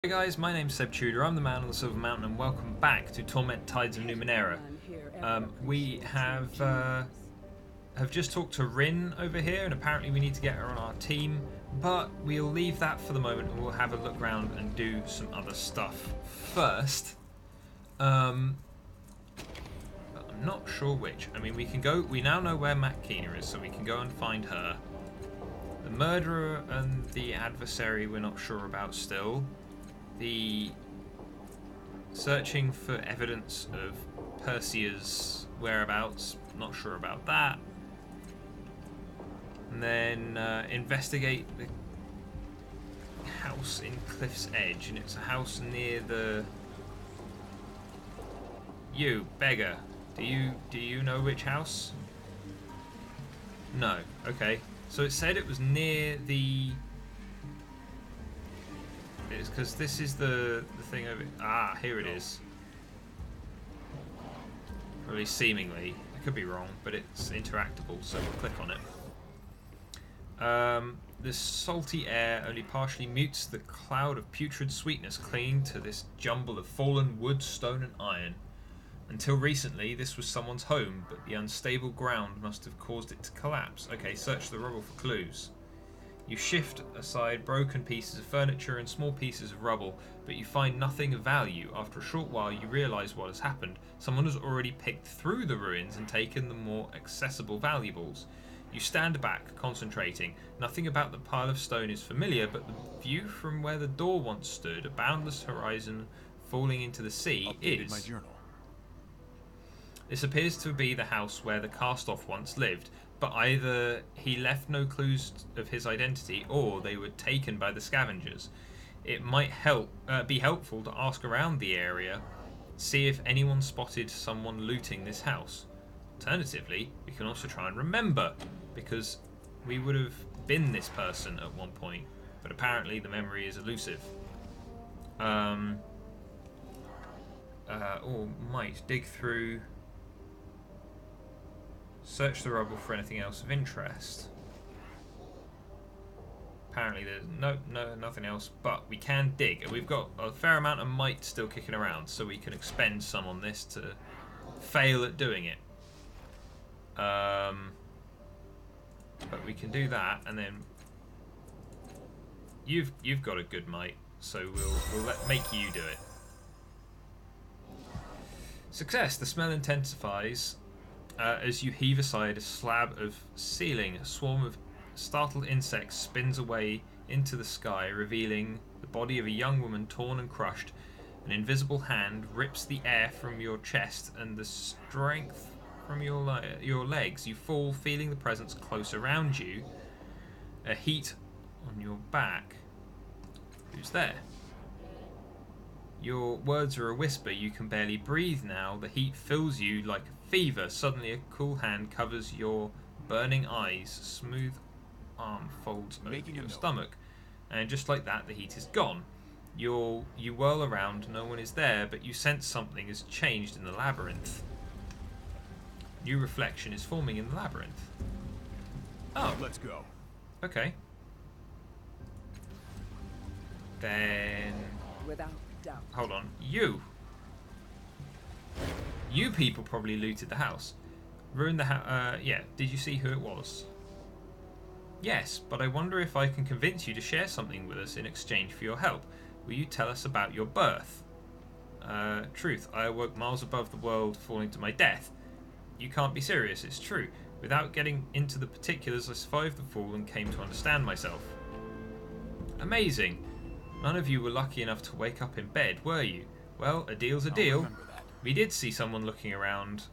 Hey guys, my name's Seb Tudor, I'm the man on the Silver Mountain, and welcome back to Torment Tides of Numenera. We have just talked to Rin over here, and apparently we need to get her on our team, but we'll leave that for the moment and we'll have a look around and do some other stuff first. I'm not sure which. I mean, we now know where Matt Keener is, so we can go and find her. The murderer and the adversary we're not sure about still. The searching for evidence of Persea's whereabouts, not sure about that. And then investigate the house in Cliff's Edge, and it's a house near the... You, beggar, do you know which house? No, okay. So it said it was near the... It's because this is the thing over... Ah, here it is. Or at least seemingly. I could be wrong, but it's interactable, so we'll click on it. This salty air only partially mutes the cloud of putrid sweetness clinging to this jumble of fallen wood, stone and iron. Until recently, this was someone's home, but the unstable ground must have caused it to collapse. Okay, search the rubble for clues. You shift aside broken pieces of furniture and small pieces of rubble, but you find nothing of value. After a short while, you realise what has happened. Someone has already picked through the ruins and taken the more accessible valuables. You stand back, concentrating. Nothing about the pile of stone is familiar, but the view from where the door once stood, a boundless horizon falling into the sea, is... my journal. This appears to be the house where the cast-off once lived, but either he left no clues of his identity or they were taken by the scavengers. It might be helpful to ask around the area, see if anyone spotted someone looting this house. Alternatively, we can also try and remember, because we would have been this person at one point, but apparently the memory is elusive. Or might dig through... Search the rubble for anything else of interest. Apparently there's nothing else, but we can dig, and we've got a fair amount of might still kicking around, so we can expend some on this to fail at doing it. But we can do that, and then you've got a good might, so we'll make you do it. Success. The smell intensifies. As you heave aside a slab of ceiling, a swarm of startled insects spins away into the sky, revealing the body of a young woman torn and crushed. An invisible hand rips the air from your chest and the strength from your legs. You fall, feeling the presence close around you. A heat on your back. Who's there? Your words are a whisper. You can barely breathe now. The heat fills you like a fever. Suddenly a cool hand covers your burning eyes. Smooth arm folds over your stomach. And just like that, the heat is gone. You whirl around. No one is there, but you sense something has changed in the labyrinth. New reflection is forming in the labyrinth. Oh. Let's go. Okay. Then... Without doubt. Hold on. You people probably looted the house. Ruined the house. Yeah. Did you see who it was? Yes, but I wonder if I can convince you to share something with us in exchange for your help. Will you tell us about your birth? Truth. I awoke miles above the world, falling to my death. You can't be serious. It's true. Without getting into the particulars, I survived the fall and came to understand myself. Amazing. None of you were lucky enough to wake up in bed, were you? Well, a deal's a deal. We did see someone looking around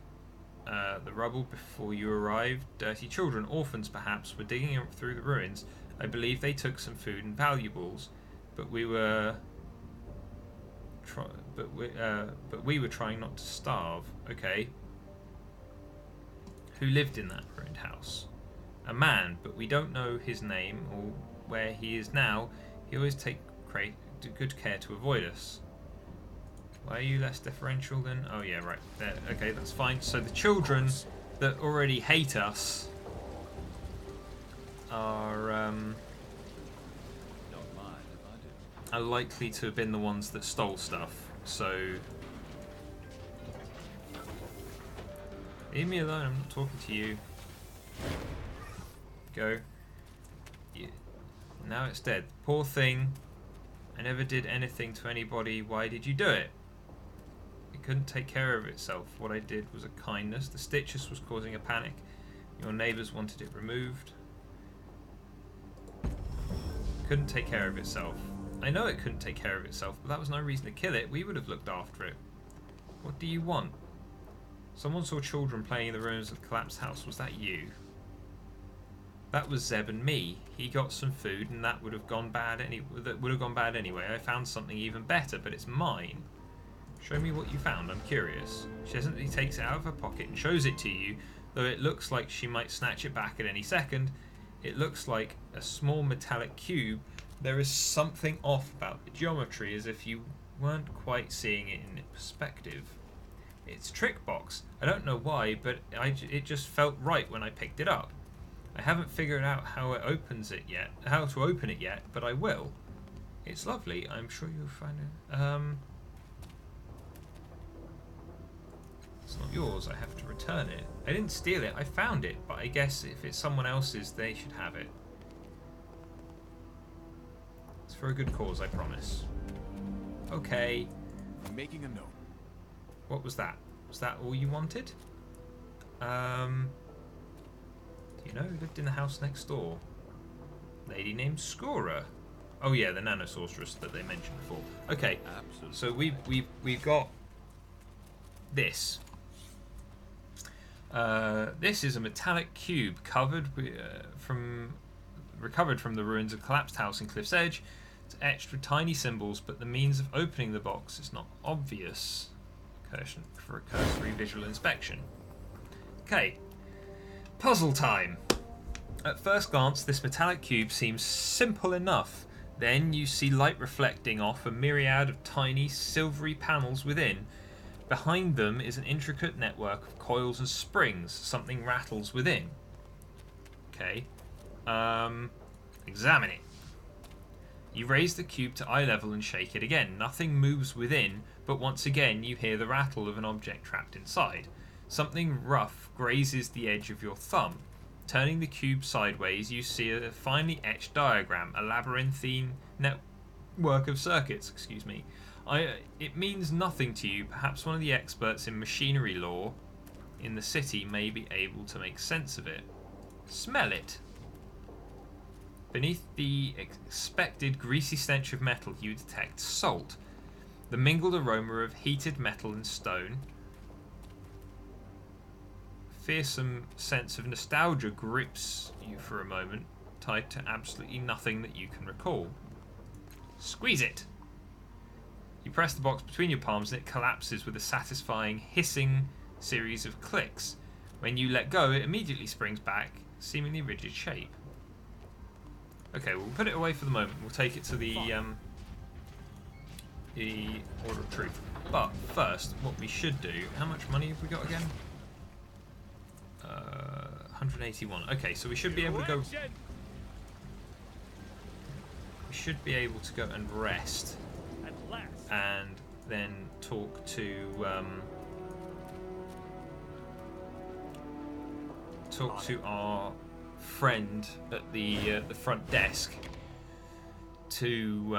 the rubble before you arrived. Dirty children, orphans perhaps, were digging through the ruins. I believe they took some food and valuables, but we were trying not to starve. Okay. Who lived in that ruined house? A man, but we don't know his name or where he is now. He always takes good care to avoid us. Why are you less deferential than... Oh yeah, right. There. Okay, that's fine. So the children that already hate us are are likely to have been the ones that stole stuff. So leave me alone. I'm not talking to you. Go. Yeah. Now it's dead. Poor thing. I never did anything to anybody. Why did you do it? It couldn't take care of itself. What I did was a kindness. The stitches was causing a panic. Your neighbours wanted it removed. Couldn't take care of itself. I know it couldn't take care of itself, but that was no reason to kill it. We would have looked after it. What do you want? Someone saw children playing in the ruins of the collapsed house. Was that you? That was Zeb and me. He got some food, and that would have gone bad. That would have gone bad anyway. I found something even better, but it's mine. Show me what you found. I'm curious. She hesitantly takes it out of her pocket and shows it to you, though it looks like she might snatch it back at any second. It looks like a small metallic cube. There is something off about the geometry, as if you weren't quite seeing it in perspective. It's a trick box. I don't know why, but it just felt right when I picked it up. I haven't figured out how to open it yet, but I will. It's lovely. I'm sure you'll find it. It's not yours. I have to return it. I didn't steal it. I found it, but I guess if it's someone else's, they should have it. It's for a good cause, I promise. Okay. I'm making a note. What was that? Was that all you wanted? You know who lived in the house next door? Lady named Scora. Oh yeah, the nano sorceress that they mentioned before. Okay, absolutely. So we've got this. This is a metallic cube recovered from the ruins of a collapsed house in Cliff's Edge. It's etched with tiny symbols, but the means of opening the box is not obvious for a cursory visual inspection. Okay, puzzle time. At first glance, this metallic cube seems simple enough. Then you see light reflecting off a myriad of tiny, silvery panels within. Behind them is an intricate network of coils and springs. Something rattles within. Okay. Examine it. You raise the cube to eye level and shake it again. Nothing moves within, but once again you hear the rattle of an object trapped inside. Something rough grazes the edge of your thumb. Turning the cube sideways, you see a finely etched diagram, a labyrinthine network of circuits. Excuse me. It means nothing to you. Perhaps one of the experts in machinery lore in the city may be able to make sense of it. Smell it. Beneath the expected greasy stench of metal, you detect salt. The mingled aroma of heated metal and stone. Fearsome sense of nostalgia grips you for a moment, tied to absolutely nothing that you can recall. Squeeze it! You press the box between your palms and it collapses with a satisfying, hissing series of clicks. When you let go, it immediately springs back, seemingly rigid shape. Okay, we'll put it away for the moment. We'll take it to the Order of Truth. But first, what we should do... How much money have we got again? 181. Okay, so we should be able to go... We should be able to go and rest. And then talk to... talk to our friend at the front desk to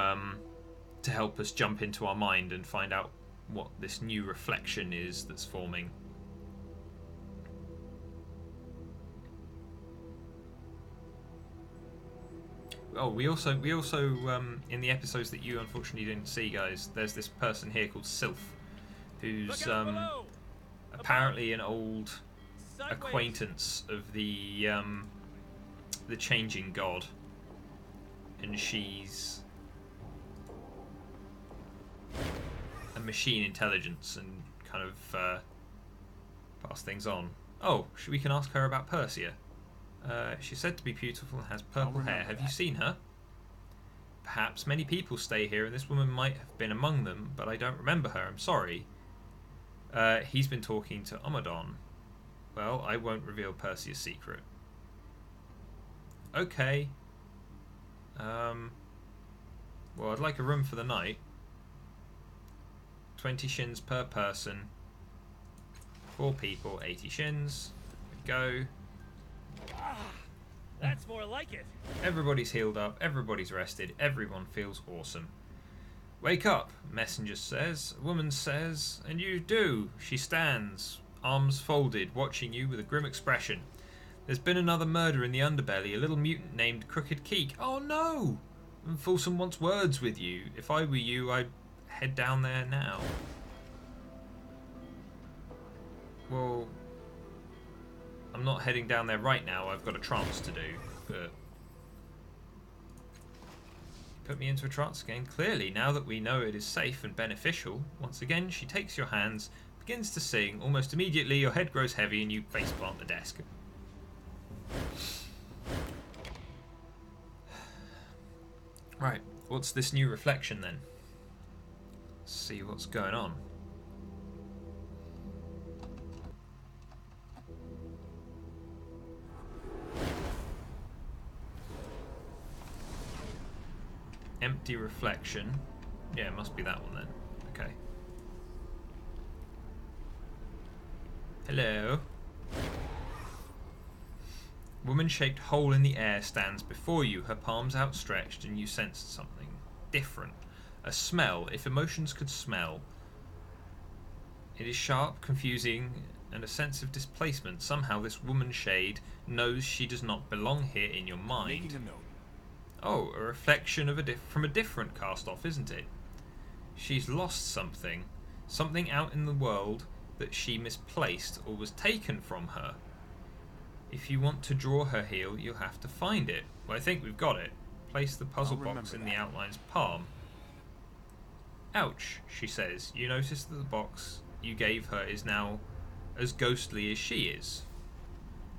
help us jump into our mind and find out what this new reflection is that's forming. Oh, we also in the episodes that you unfortunately didn't see, guys, there's this person here called Sylph, who's apparently an old acquaintance of the changing god, and she's a machine intelligence and kind of pass things on. Oh, we can ask her about Persia. She's said to be beautiful and has purple hair. Have you seen her? Perhaps many people stay here, and this woman might have been among them, but I don't remember her. I'm sorry. He's been talking to Amadon. Well, I won't reveal Persia's secret. Okay. Well, I'd like a room for the night. 20 shins per person. 4 people, 80 shins. There we go. That's more like it. Everybody's healed up, everybody's rested, everyone feels awesome. Wake up, messenger says. A woman says, and you do. She stands, arms folded, watching you with a grim expression. There's been another murder in the underbelly, a little mutant named Crooked Keek. Oh no! And Fulsom wants words with you. If I were you, I'd head down there now. Well, I'm not heading down there right now. I've got a trance to do, but put me into a trance again. Clearly, now that we know it is safe and beneficial, once again she takes your hands, begins to sing. Almost immediately your head grows heavy and you faceplant the desk. Right, what's this new reflection then? Let's see what's going on. Empty reflection. Yeah, it must be that one then. Okay. Hello. Woman-shaped hole in the air stands before you, her palms outstretched, and you sense something different. A smell, if emotions could smell. It is sharp, confusing, and a sense of displacement. Somehow this woman shade knows she does not belong here in your mind. Making a note. Oh, a reflection of from a different cast-off, isn't it? She's lost something. Something out in the world that she misplaced or was taken from her. If you want to draw her heel, you'll have to find it. Well, I think we've got it. Place the puzzle box in the outline's palm. Ouch, she says. You notice that the box you gave her is now as ghostly as she is.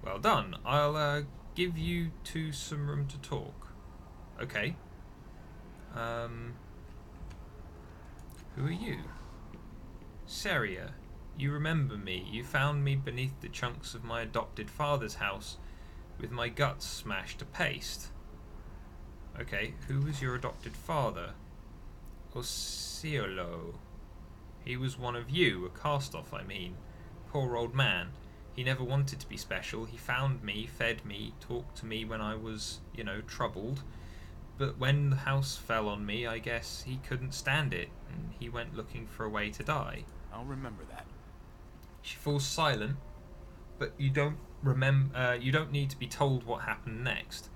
Well done. I'll give you two some room to talk. Okay. Who are you? Seria. You remember me. You found me beneath the chunks of my adopted father's house with my guts smashed to paste. Okay, who was your adopted father? Osceolo. He was one of you, a cast-off, I mean. Poor old man. He never wanted to be special. He found me, fed me, talked to me when I was, troubled. But when the house fell on me, I guess he couldn't stand it, and he went looking for a way to die. I'll remember that. She falls silent, but you don't remember. You don't need to be told what happened next.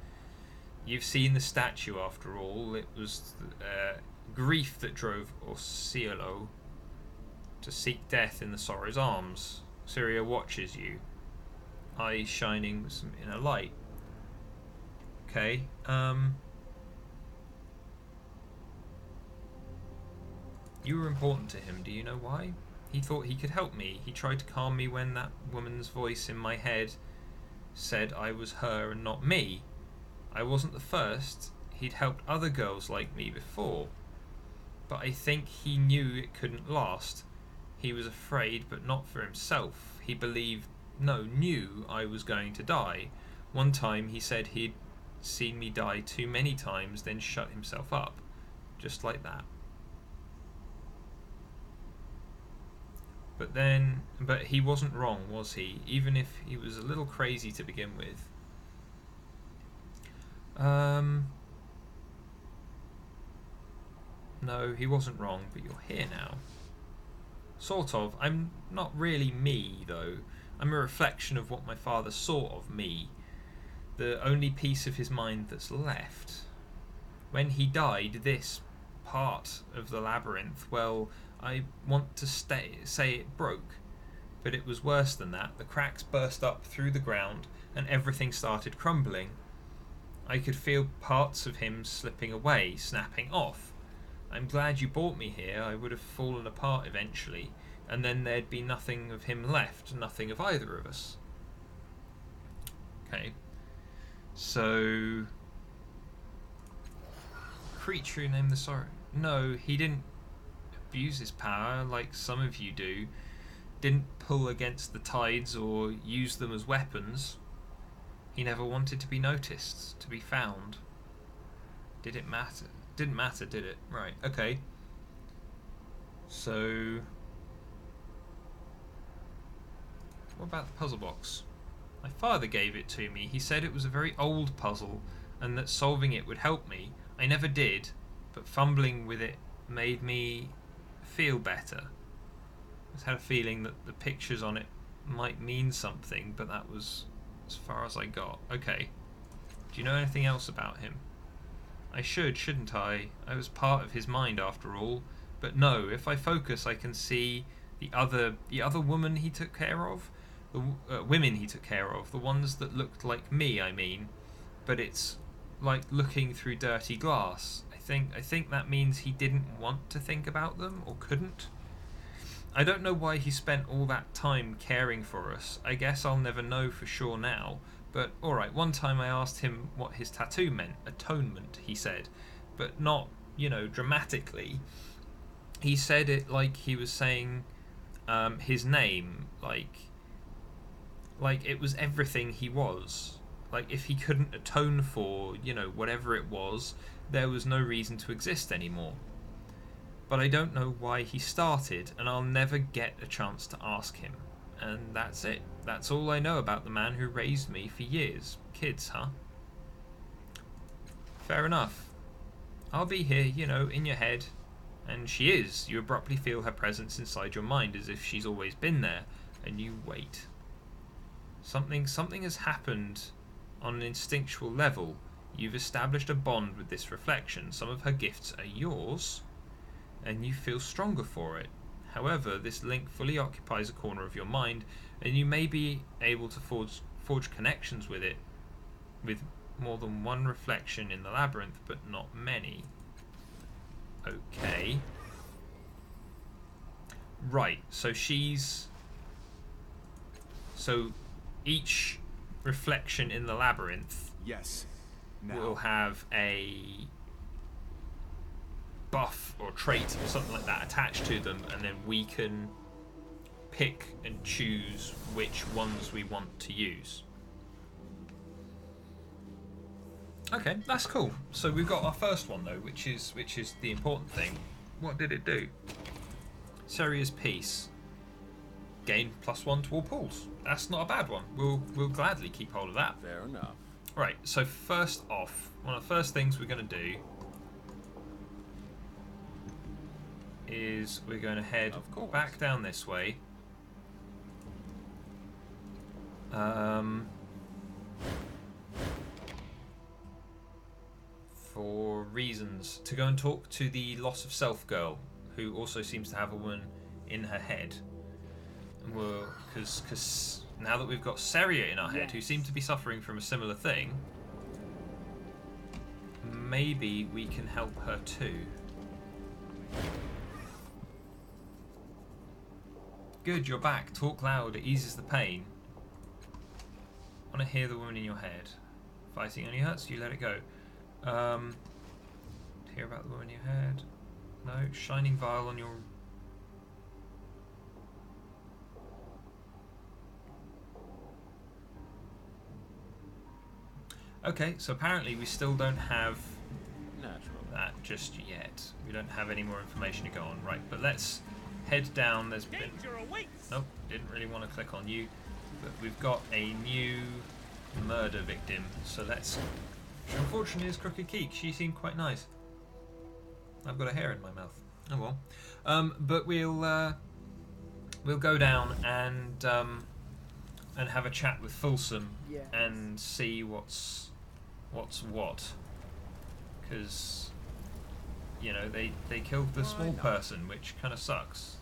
You've seen the statue, after all. It was grief that drove Osceolo to seek death in the sorrow's arms. Syria watches you, eyes shining with some inner light. Okay. You were important to him. Do you know why? He thought he could help me. He tried to calm me when that woman's voice in my head said I was her and not me. I wasn't the first. He'd helped other girls like me before. But I think he knew it couldn't last. He was afraid, but not for himself. He knew I was going to die. One time he said he'd seen me die too many times, then shut himself up. Just like that. But he wasn't wrong, was he? Even if he was a little crazy to begin with. No, he wasn't wrong, but you're here now. Sort of. I'm not really me, though. I'm a reflection of what my father saw of me. The only piece of his mind that's left. When he died, this part of the labyrinth, well, I want to say it broke, but it was worse than that. The cracks burst up through the ground and everything started crumbling. I could feel parts of him slipping away, snapping off. I'm glad you brought me here. I would have fallen apart eventually, and then there'd be nothing of him left, nothing of either of us. Okay. So, creature named the Sorrow. No, he didn't abuse his power like some of you do. Didn't pull against the tides or use them as weapons. He never wanted to be noticed, to be found. Did it matter? Didn't matter, did it? Right, okay. So... what about the puzzle box? My father gave it to me. He said it was a very old puzzle and that solving it would help me. I never did, but fumbling with it made me feel better. I just had a feeling that the pictures on it might mean something, but that was as far as I got. Okay. Do you know anything else about him? I should, shouldn't I? I was part of his mind after all. But no, if I focus I can see the other woman he took care of. The women he took care of. The ones that looked like me, I mean. But it's like looking through dirty glass. I think that means he didn't want to think about them, or couldn't. I don't know why he spent all that time caring for us. I guess I'll never know for sure now. But alright, one time I asked him what his tattoo meant. Atonement, he said. But not, dramatically. He said it like he was saying his name. Like it was everything he was. Like if he couldn't atone for, whatever it was, there was no reason to exist anymore. But I don't know why he started, and I'll never get a chance to ask him. And that's it. That's all I know about the man who raised me for years. Kids, huh? Fair enough. I'll be here, in your head. And she is. You abruptly feel her presence inside your mind as if she's always been there. And you wait. Something has happened on an instinctual level. You've established a bond with this reflection. Some of her gifts are yours, and you feel stronger for it. However, this link fully occupies a corner of your mind, and you may be able to forge connections with it, with more than one reflection in the labyrinth, but not many. Okay. Right, so each reflection in the labyrinth will have a buff or trait or something like that attached to them, and then we can pick and choose which ones we want to use. Okay, that's cool. So we've got our first one though, which is the important thing. What did it do? Seria's Peace. Gain +1 to all pools. That's not a bad one. We'll gladly keep hold of that. Fair enough. Right, so first off, one of the first things we're going to do is we're going to head back down this way. For reasons. To go and talk to the loss of self girl, who also seems to have a woman in her head. Well, because now that we've got Seria in our head, who seem to be suffering from a similar thing, maybe we can help her too. Good, you're back. Talk loud, it eases the pain. Want to hear the woman in your head. Fighting only hurts, you let it go. Hear about the woman in your head. No, shining vial on your... Okay, so apparently we still don't have that just yet. We don't have any more information to go on. Right, but let's head down. There's been... Nope, didn't really want to click on you. But we've got a new murder victim. So let's... Which unfortunately is Crooked Keek. She seemed quite nice. I've got a hair in my mouth. Oh well. But we'll go down and have a chat with Fulsome and see what's what, because they killed the small person, which kind of sucks.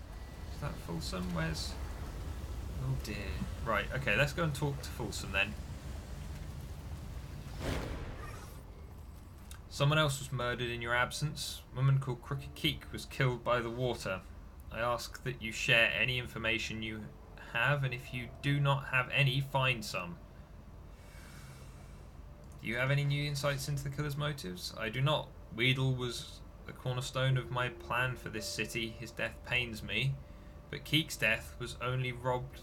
Is that Fulsome? Where's... Oh dear. Right, okay, let's go and talk to Fulsome then. Someone else was murdered in your absence. A woman called Crooked Keek was killed by the water. I ask that you share any information you have, and if you do not have any, find some. Do you have any new insights into the killer's motives? I do not. Weedle was the cornerstone of my plan for this city. His death pains me. But Keek's death was only robbed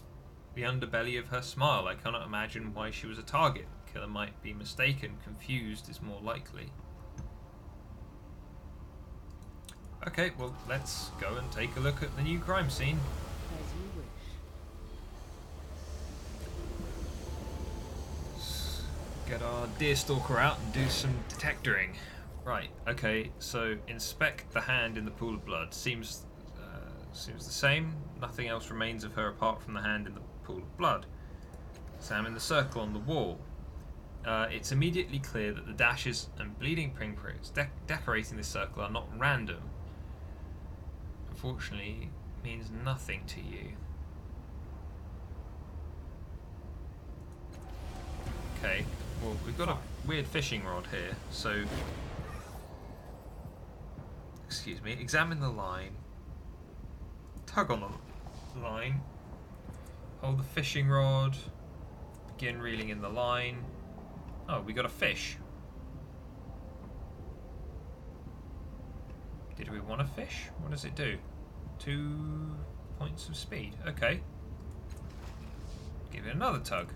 the underbelly of her smile. I cannot imagine why she was a target. The killer might be mistaken. Confused is more likely. Okay, well, let's go and take a look at the new crime scene. As you wish. Let's get our deerstalker out and do some detectoring. Right, okay, so inspect the hand in the pool of blood. Seems the same. Nothing else remains of her apart from the hand in the pool of blood. Examine the circle on the wall. It's immediately clear that the dashes and bleeding pinpricks decorating this circle are not random. Unfortunately, it means nothing to you. Okay, well, we've got a weird fishing rod here, so... Excuse me, examine the line. Tug on the line. Hold the fishing rod. Begin reeling in the line. Oh, we got a fish. Did we want a fish? What does it do? 2 points of speed. Okay. Give it another tug.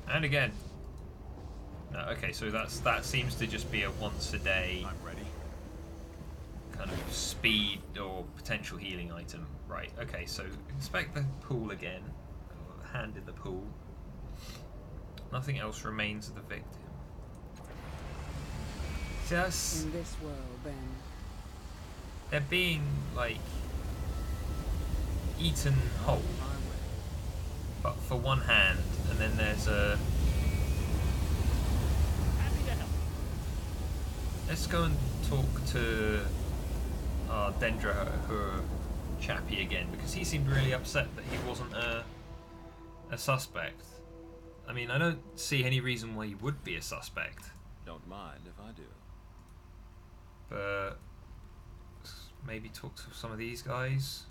And again. No, okay, so that seems to just be a once a day I'm ready. kind of speed or potential healing item. Right, okay, so inspect the pool again. Or the hand in the pool. Nothing else remains of the victim. Just... In this world, then. They're being, like, eaten whole. But for one hand, and then there's a... Happy to help. Let's go and talk to our Dendra chappie again, because he seemed really upset that he wasn't a suspect. I mean, I don't see any reason why he would be a suspect. Don't mind if I do. But maybe talk to some of these guys.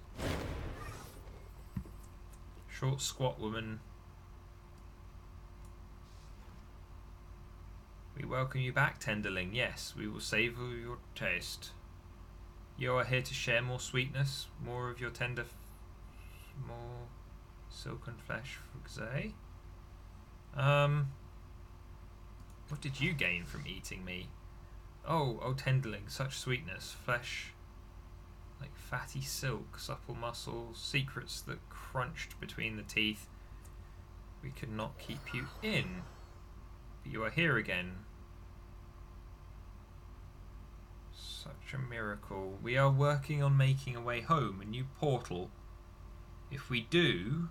Short, squat woman. We welcome you back, Tenderling. Yes, we will savour your taste. You are here to share more sweetness, more of your tender, more silken flesh, Fuxay. What did you gain from eating me? Oh, Tenderling, such sweetness, flesh like fatty silk, supple muscles, secrets that crunched between the teeth. We could not keep you in, but you are here again. Such a miracle. We are working on making a way home, a new portal. If we do,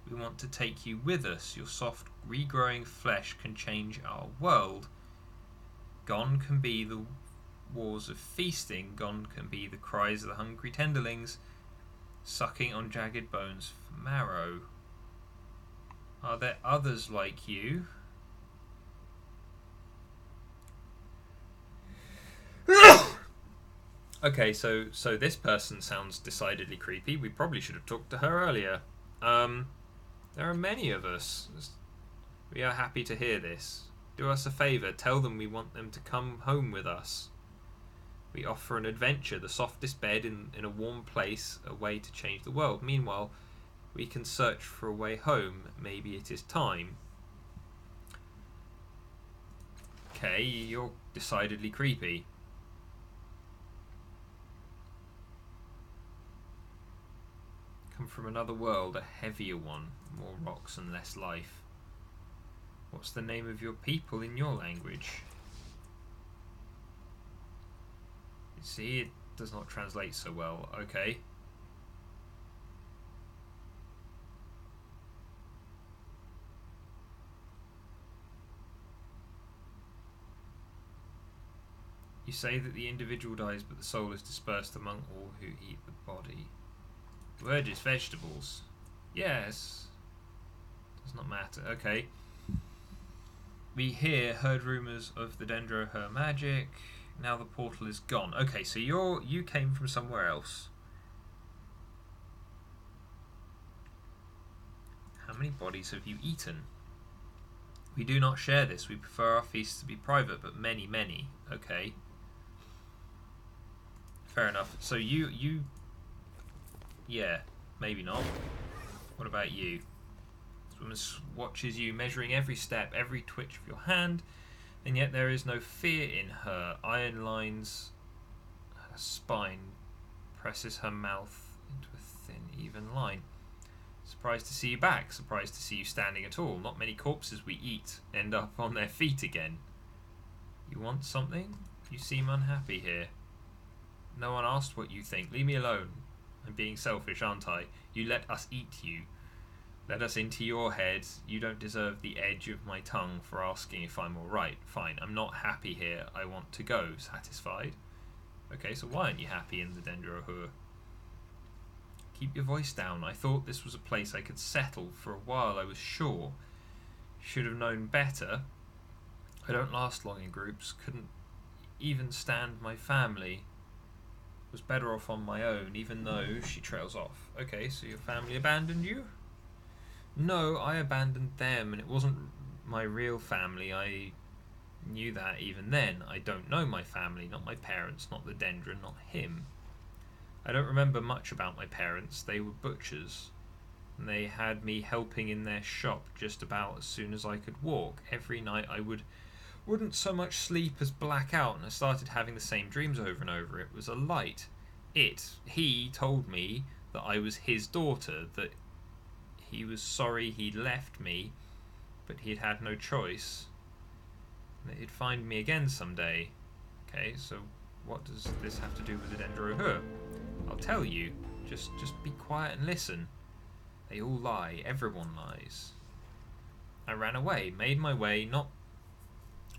we want to take you with us. Your soft, regrowing flesh can change our world. Gone can be the wars of feasting, gone can be the cries of the hungry tenderlings, sucking on jagged bones for marrow. Are there others like you? Okay, so this person sounds decidedly creepy. We probably should have talked to her earlier. There are many of us. We are happy to hear this. Do us a favour, tell them we want them to come home with us. We offer an adventure, the softest bed in a warm place, a way to change the world. Meanwhile, we can search for a way home. Maybe it is time. Okay, you're decidedly creepy. Come from another world, a heavier one, more rocks and less life. What's the name of your people in your language? You see, it does not translate so well. Okay. You say that the individual dies, but the soul is dispersed among all who eat the body. The word is vegetables. Yes. Does not matter. Okay. We heard rumours of the Dendro her magic. Now the portal is gone. Okay, so you came from somewhere else. How many bodies have you eaten? We do not share this. We prefer our feasts to be private, but many, many. Okay. Fair enough. So you... Yeah, maybe not. What about you? This woman watches you, measuring every step, every twitch of your hand. And yet there is no fear in her. Iron lines her spine, presses her mouth into a thin, even line. Surprised to see you back, surprised to see you standing at all. Not many corpses we eat end up on their feet again. You want something? You seem unhappy here. No one asked what you think. Leave me alone. I'm being selfish, aren't I? You let us eat you. Let us into your head. You don't deserve the edge of my tongue for asking if I'm alright. Fine, I'm not happy here. I want to go. Satisfied? Okay, so why aren't you happy in the Dendrohur? Keep your voice down. I thought this was a place I could settle. For a while I was sure. Should have known better. I don't last long in groups. Couldn't even stand my family. Was better off on my own, even though she trails off. Okay, so your family abandoned you? No, I abandoned them, and it wasn't my real family. I knew that even then. I don't know my family, not my parents, not the Dendron, not him. I don't remember much about my parents. They were butchers, and they had me helping in their shop just about as soon as I could walk. Every night I wouldn't so much sleep as black out, and I started having the same dreams over and over. It was a light. He told me that I was his daughter, that he was sorry he'd left me, but he'd had no choice, that he'd find me again someday. Okay, so what does this have to do with the Dendrohur? I'll tell you. Just be quiet and listen. They all lie. Everyone lies. I ran away, made my way, not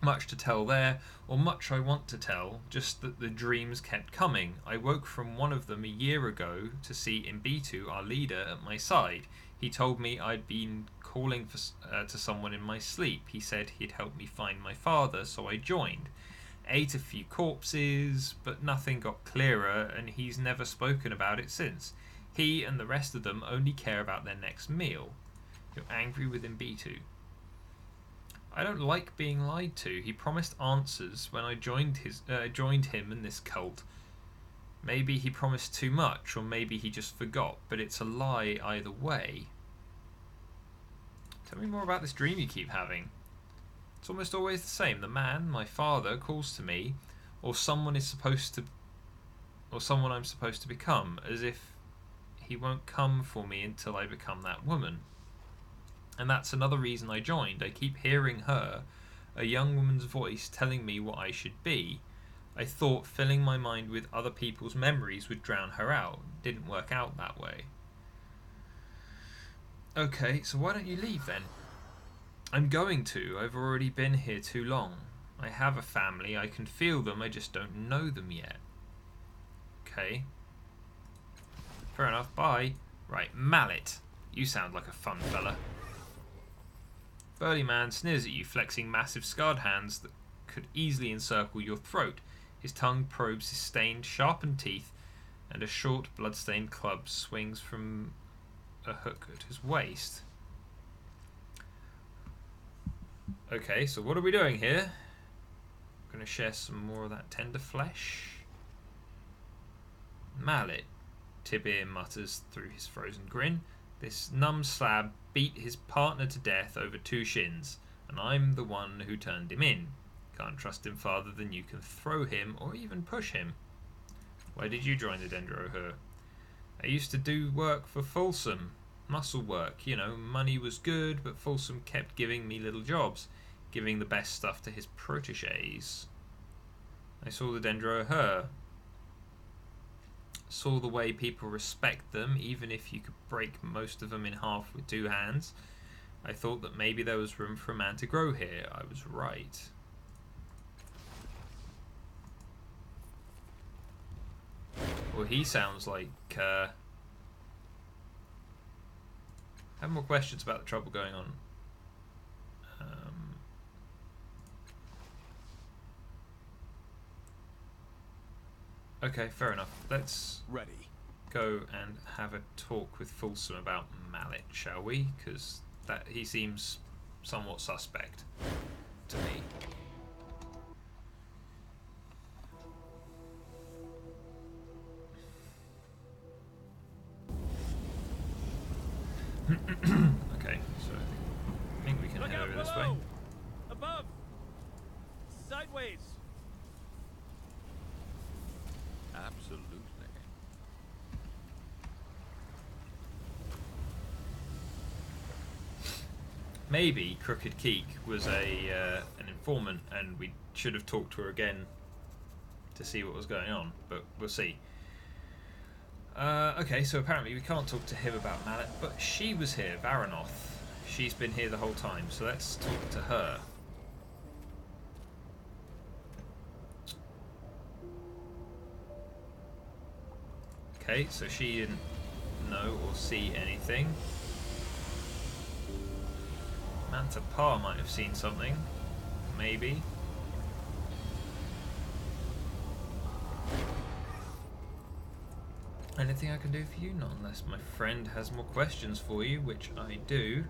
much to tell there, or much I want to tell, just that the dreams kept coming. I woke from one of them a year ago to see Imbitu, our leader, at my side. He told me I'd been calling to someone in my sleep. He said he'd help me find my father, so I joined. Ate a few corpses, but nothing got clearer, and he's never spoken about it since. He and the rest of them only care about their next meal. You're angry with Imbitu. I don't like being lied to. He promised answers when I joined him in this cult. Maybe he promised too much, or maybe he just forgot, but it's a lie either way. Tell me more about this dream you keep having. It's almost always the same. The man, my father, calls to me, or someone I'm supposed to become, as if he won't come for me until I become that woman. And that's another reason I joined. I keep hearing her, a young woman's voice, telling me what I should be. I thought filling my mind with other people's memories would drown her out. Didn't work out that way. Okay, so why don't you leave then? I'm going to. I've already been here too long. I have a family. I can feel them. I just don't know them yet. Okay. Fair enough. Bye. Right, Mallet. You sound like a fun fella. Burly man sneers at you, flexing massive scarred hands that could easily encircle your throat. His tongue probes his stained, sharpened teeth, and a short, blood-stained club swings from a hook at his waist. Okay, so what are we doing here? I'm going to share some more of that tender flesh. Mallet, Tibir mutters through his frozen grin. This numb slab beat his partner to death over 2 shins, and I'm the one who turned him in. Can't trust him farther than you can throw him or even push him. Why did you join the Dendrohur? I used to do work for Folsom. Muscle work, you know, money was good, but Folsom kept giving me little jobs, giving the best stuff to his protégés. I saw the Dendrohur. Saw the way people respect them, even if you could break most of them in half with 2 hands. I thought that maybe there was room for a man to grow here. I was right. Well, he sounds like... I have more questions about the trouble going on. Okay, fair enough. Let's go and have a talk with Folsom about Mallet, shall we? Because he seems somewhat suspect to me. Okay, so I think we can head over this way. Above. Absolutely. Maybe Crooked Keek was an informant, and we should have talked to her again to see what was going on, but we'll see. Okay, so apparently we can't talk to him about Mallet, but she was here, Varanoth. She's been here the whole time, so let's talk to her. Okay, so she didn't know or see anything. Manta Pa might have seen something. Maybe. Anything I can do for you? Not unless my friend has more questions for you, which I do.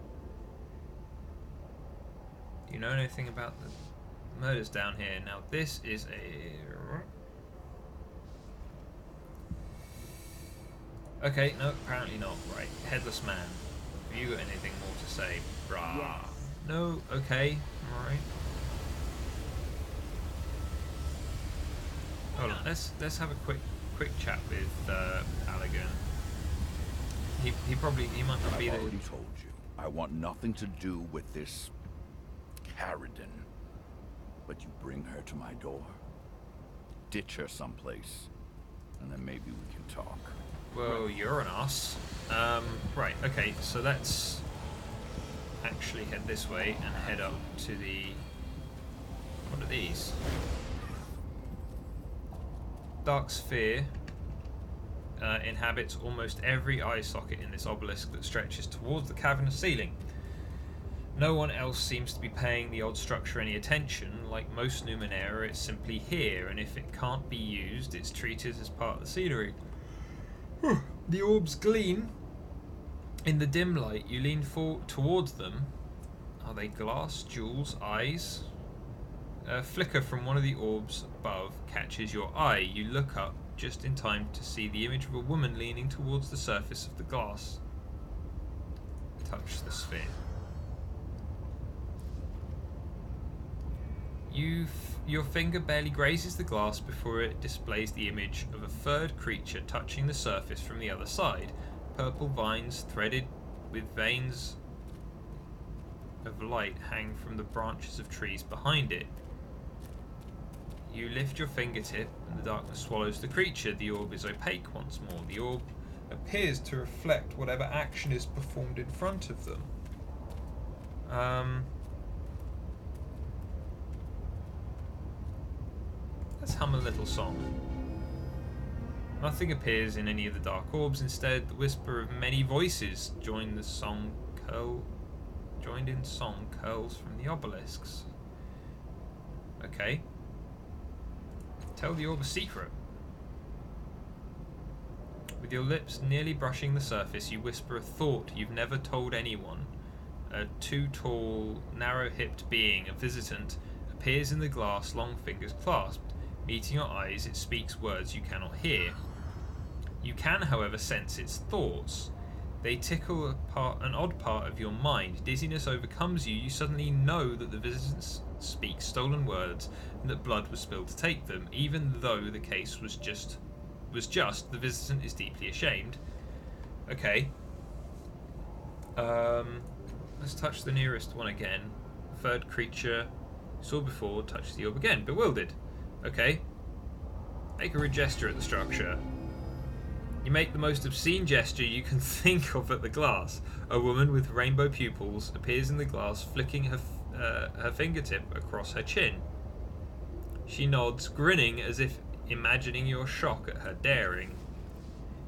Do you know anything about the murders down here? Now this is a... Okay, no, apparently not. Right, Headless Man. Have you got anything more to say? Brah. Yes. No, okay, alright. Hold on, let's have a quick chat with Allagan. He might not be I've the... already told you. I want nothing to do with this Carradine. But you bring her to my door. Ditch her someplace. And then maybe we can talk. Well, you're an ass. Right, okay, so let's actually head this way and head up to the... What are these? Dark Sphere inhabits almost every eye socket in this obelisk that stretches towards the cavernous ceiling. No one else seems to be paying the odd structure any attention. Like most Numenera, it's simply here, and if it can't be used, it's treated as part of the scenery. The orbs gleam in the dim light. You lean towards them. Are they glass, jewels, eyes? A flicker from one of the orbs above catches your eye. You look up just in time to see the image of a woman leaning towards the surface of the glass. Touch the sphere. Your finger barely grazes the glass before it displays the image of a furred creature touching the surface from the other side. Purple vines threaded with veins of light hang from the branches of trees behind it. You lift your fingertip and the darkness swallows the creature. The orb is opaque once more. The orb appears to reflect whatever action is performed in front of them. Let's hum a little song. Nothing appears in any of the dark orbs. Instead, the whisper of many voices joined in song curls from the obelisks. Okay. Tell the orb a secret. With your lips nearly brushing the surface, you whisper a thought you've never told anyone. A too tall, narrow-hipped being, a visitant, appears in the glass, long fingers clasped. Meeting your eyes, it speaks words you cannot hear. You can, however, sense its thoughts. They tickle an odd part of your mind. Dizziness overcomes you. You suddenly know that the visitants speak stolen words and that blood was spilled to take them, even though the case was just the visitant is deeply ashamed. Okay. Let's touch the nearest one again. Third creature saw before, touch the orb again. Bewildered. Okay. Make a rude gesture at the structure. You make the most obscene gesture you can think of at the glass. A woman with rainbow pupils appears in the glass, flicking her fingertip across her chin. She nods, grinning as if imagining your shock at her daring.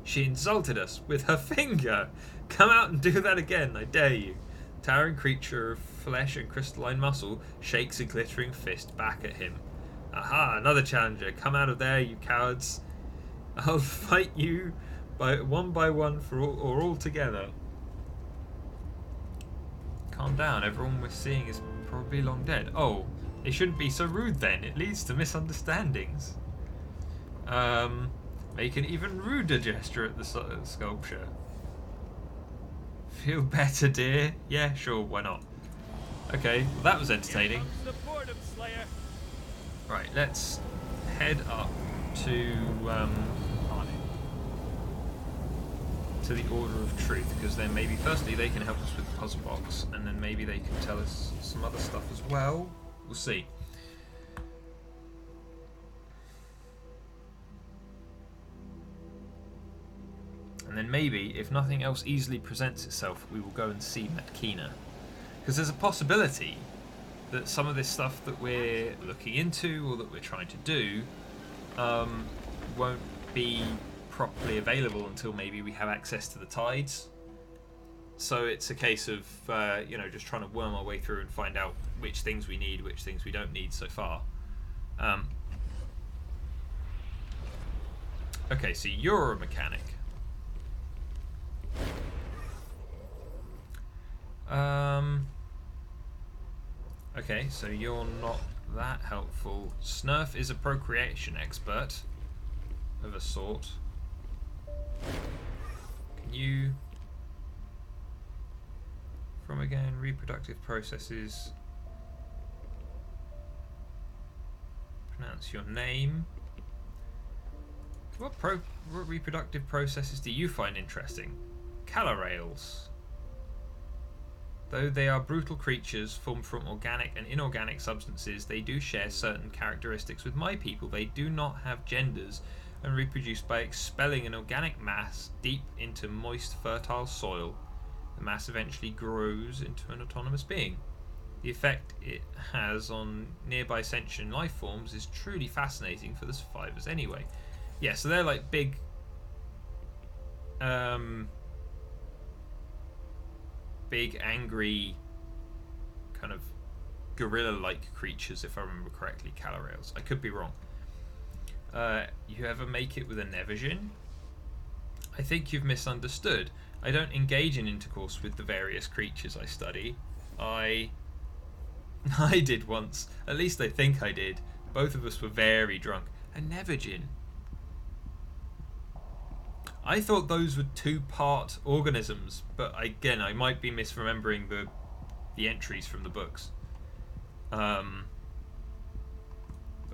She insulted us with her finger! Come out and do that again, I dare you. Towering creature of flesh and crystalline muscle shakes a glittering fist back at him. Aha, another challenger. Come out of there, you cowards. I'll fight you by one or all together. Calm down, everyone we're seeing is probably long dead. Oh, they shouldn't be so rude then. It leads to misunderstandings. Make an even ruder gesture at the sculpture. Feel better, dear? Yeah, sure, why not? Okay, well, that was entertaining. Support him, Slayer. Right, let's head up to the Order of Truth, because then maybe firstly they can help us with the puzzle box, and then maybe they can tell us some other stuff as well. We'll see. And then maybe, if nothing else easily presents itself, we will go and see Matkina. Because there's a possibility that some of this stuff that we're looking into or that we're trying to do won't be properly available until maybe we have access to the tides. So it's a case of you know, just trying to worm our way through and find out which things we need, which things we don't need so far. Okay, so you're a mechanic. Okay, so you're not that helpful. Snurf is a procreation expert of a sort. Can you... From again, reproductive processes. Pronounce your name. What reproductive processes do you find interesting? Calarails. Though they are brutal creatures formed from organic and inorganic substances, they do share certain characteristics with my people. They do not have genders and reproduce by expelling an organic mass deep into moist, fertile soil. The mass eventually grows into an autonomous being. The effect it has on nearby sentient life forms is truly fascinating for the survivors anyway. Yeah, so they're like big big angry kind of gorilla-like creatures, if I remember correctly. Calarails. I could be wrong. You ever make it with a Nevisian? I think you've misunderstood. I don't engage in intercourse with the various creatures I study. I did once. At least I think I did. Both of us were very drunk. A Nevisian. I thought those were two-part organisms, but again, I might be misremembering the entries from the books.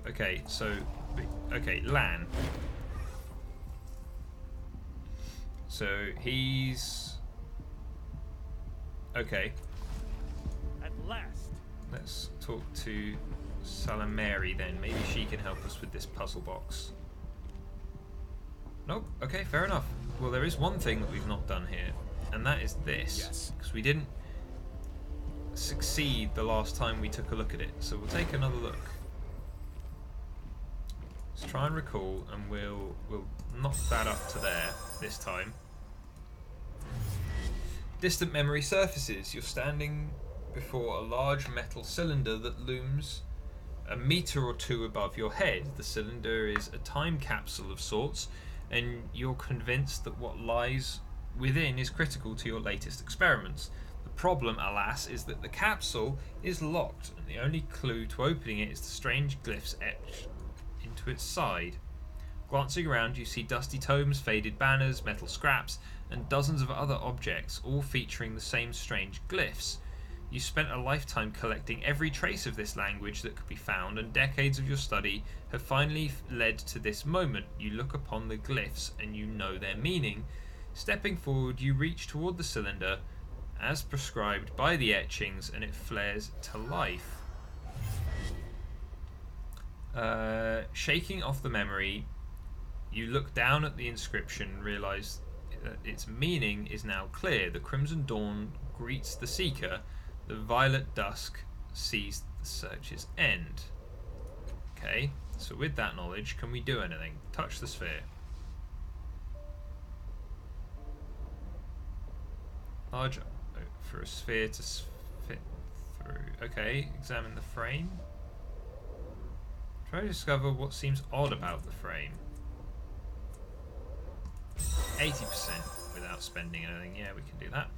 Okay, so... Okay, Lan. So, he's... Okay. At last. Let's talk to Salameri then. Maybe she can help us with this puzzle box. Nope. Okay, fair enough. Well, there is one thing that we've not done here, and that is this. Yes. Because we didn't succeed the last time we took a look at it. So we'll take another look. Let's try and recall, and we'll knock that up to there this time. Distant memory surfaces. You're standing before a large metal cylinder that looms a meter or two above your head. The cylinder is a time capsule of sorts, and you're convinced that what lies within is critical to your latest experiments. The problem, alas, is that the capsule is locked, and the only clue to opening it is the strange glyphs etched into its side. Glancing around, you see dusty tomes, faded banners, metal scraps, and dozens of other objects, all featuring the same strange glyphs. You spent a lifetime collecting every trace of this language that could be found, and decades of your study have finally led to this moment. You look upon the glyphs and you know their meaning. Stepping forward, you reach toward the cylinder as prescribed by the etchings, and it flares to life. Shaking off the memory, you look down at the inscription and realise that its meaning is now clear. The crimson dawn greets the seeker. The violet dusk sees the search's end. Okay, so with that knowledge, can we do anything? Touch the sphere. Large for a sphere to fit through. Okay, examine the frame. Try to discover what seems odd about the frame. 80% without spending anything. Yeah, we can do that.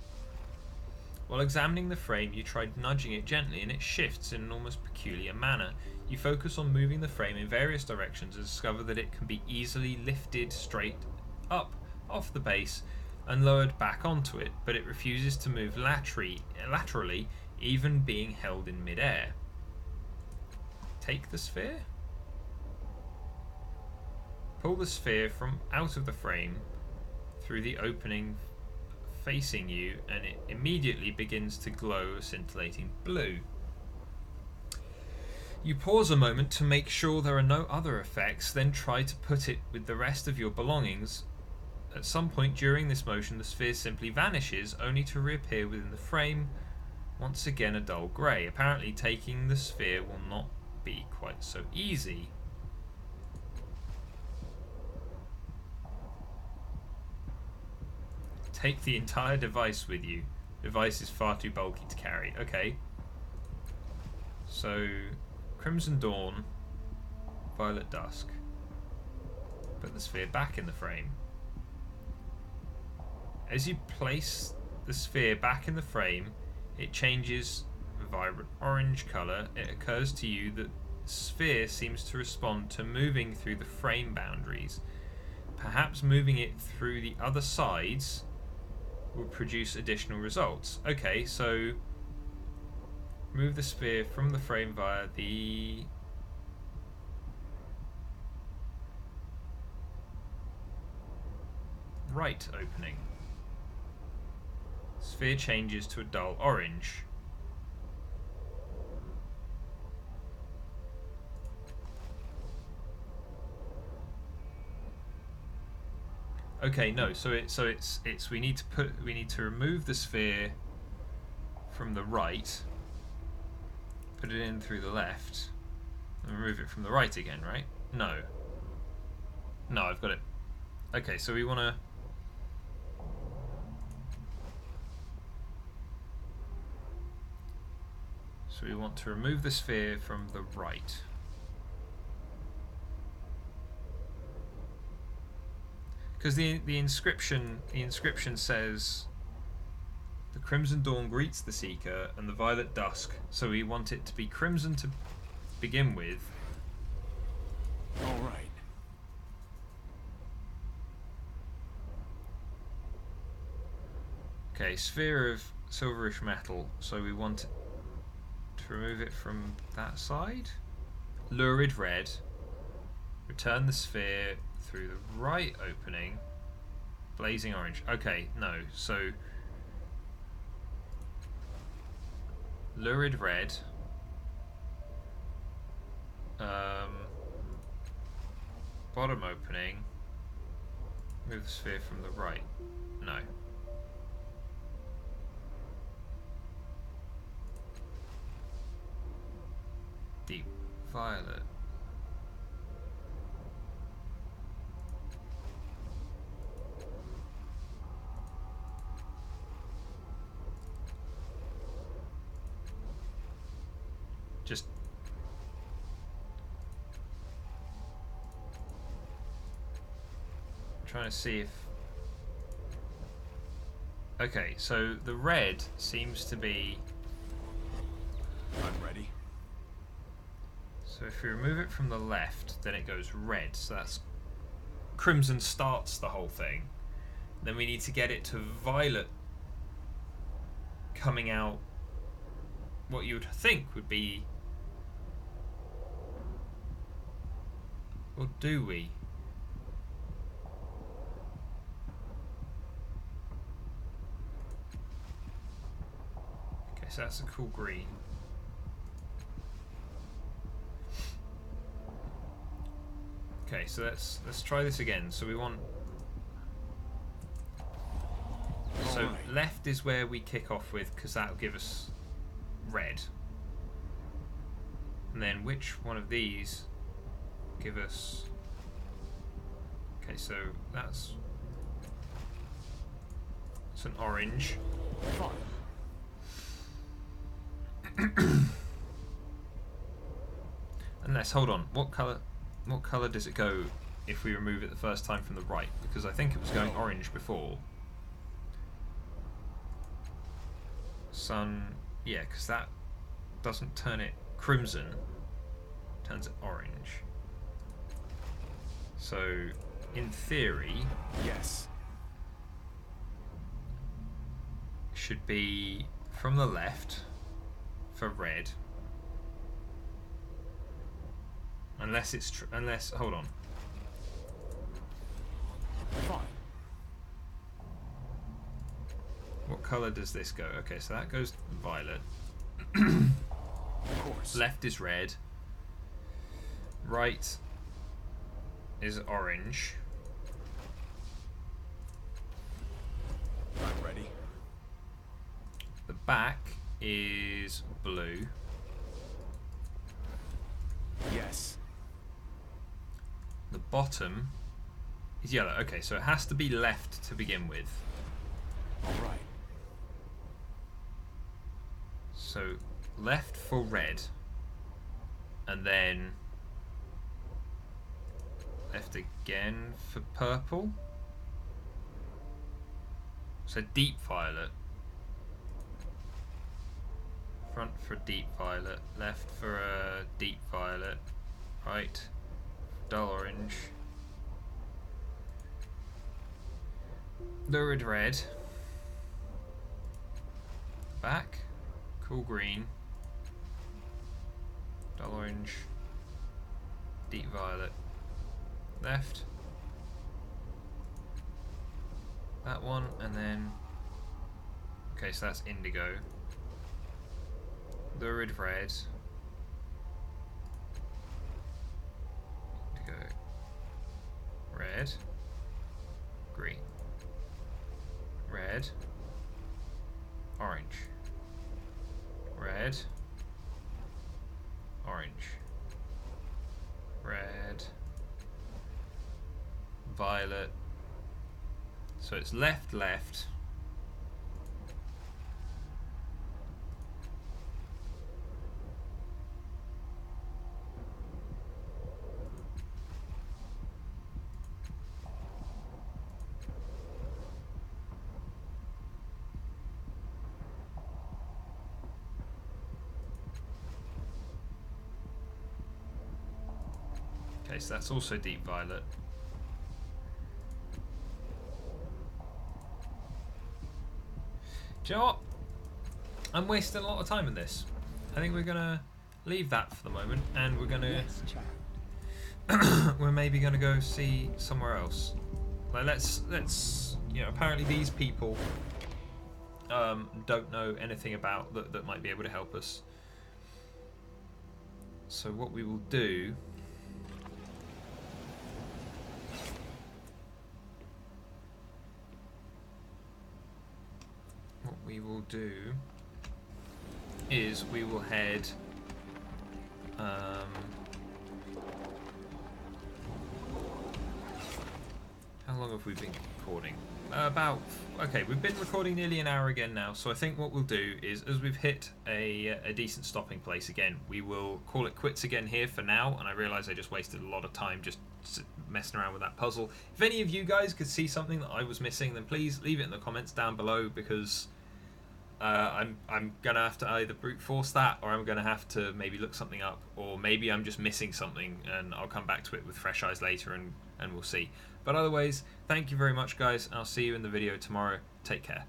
While examining the frame, you tried nudging it gently and it shifts in an almost peculiar manner. You focus on moving the frame in various directions and discover that it can be easily lifted straight up off the base and lowered back onto it, but it refuses to move laterally, even being held in mid-air. Take the sphere? Pull the sphere from out of the frame through the opening facing you, and it immediately begins to glow a scintillating blue. You pause a moment to make sure there are no other effects, then try to put it with the rest of your belongings. At some point during this motion, the sphere simply vanishes, only to reappear within the frame, once again a dull grey. Apparently taking the sphere will not be quite so easy. Take the entire device with you. The device is far too bulky to carry. Okay. So, Crimson Dawn, Violet Dusk. Put the sphere back in the frame. As you place the sphere back in the frame, it changes a vibrant orange colour. It occurs to you that the sphere seems to respond to moving through the frame boundaries. Perhaps moving it through the other sides will produce additional results. Okay, so move the sphere from the frame via the right opening. Sphere changes to a dull orange. Okay, no. So it's we need to remove the sphere from the right, put it in through the left, and remove it from the right again, right? No. No, I've got it. Okay, so we want to. So we want to remove the sphere from the right. Because the inscription says the Crimson Dawn greets the Seeker and the Violet Dusk, so we want it to be crimson to begin with. All right. Okay, sphere of silverish metal, so we want to remove it from that side. Lurid red. Return the sphere through the right opening. Blazing orange. Okay, no. So lurid red. Bottom opening. Move the sphere from the right. No. Deep violet. Just trying to see if. Okay, so the red seems to be. I'm ready. So if we remove it from the left, then it goes red. So that's crimson starts the whole thing. Then we need to get it to violet, coming out what you would think would be. Or do we? Okay, so that's a cool green. Okay, so let's try this again. So we want. So left is where we kick off with, because that'll give us red. And then which one of these give us. Okay, so that's an orange. Unless, hold on, what colour does it go if we remove it the first time from the right? Because I think it was going orange before. Sun, yeah, because that doesn't turn it crimson, turns it orange. So, in theory, Yes. should be from the left for red. Unless it's unless, hold on. colour does this go? Okay, so that goes violet. Of course. Left is red. Right is orange. I'm ready. The back is blue. Yes. The bottom is yellow. Okay, so it has to be left to begin with. All right. So left for red, and then left again for purple. So deep violet. Front for deep violet, left for a deep violet, right, dull orange, lurid red, back, cool green, dull orange, deep violet, left, that one, and then, okay, so that's indigo. Lurid red, indigo, red, green, red, orange, red, orange, red, violet. So it's left, left. Okay, so that's also deep violet. Do you know what? I'm wasting a lot of time in this. I think we're gonna leave that for the moment, and we're gonna Yes, child. we're maybe gonna go see somewhere else. Like let's you know, apparently these people don't know anything about that might be able to help us. So what we will do is we will head how long have we been recording? Okay, we've been recording nearly an hour again now, so I think what we'll do is, as we've hit a decent stopping place again, we will call it quits again here for now. And I realise I just wasted a lot of time just messing around with that puzzle. If any of you guys could see something that I was missing, then please leave it in the comments down below, because I'm gonna have to either brute force that, or I'm gonna have to maybe look something up, or maybe I'm just missing something and I'll come back to it with fresh eyes later and we'll see. But otherwise, thank you very much, guys. I'll see you in the video tomorrow. Take care.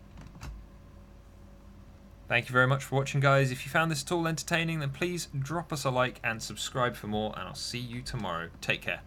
Thank you very much for watching, guys. If you found this at all entertaining, then please drop us a like and subscribe for more, and I'll see you tomorrow. Take care.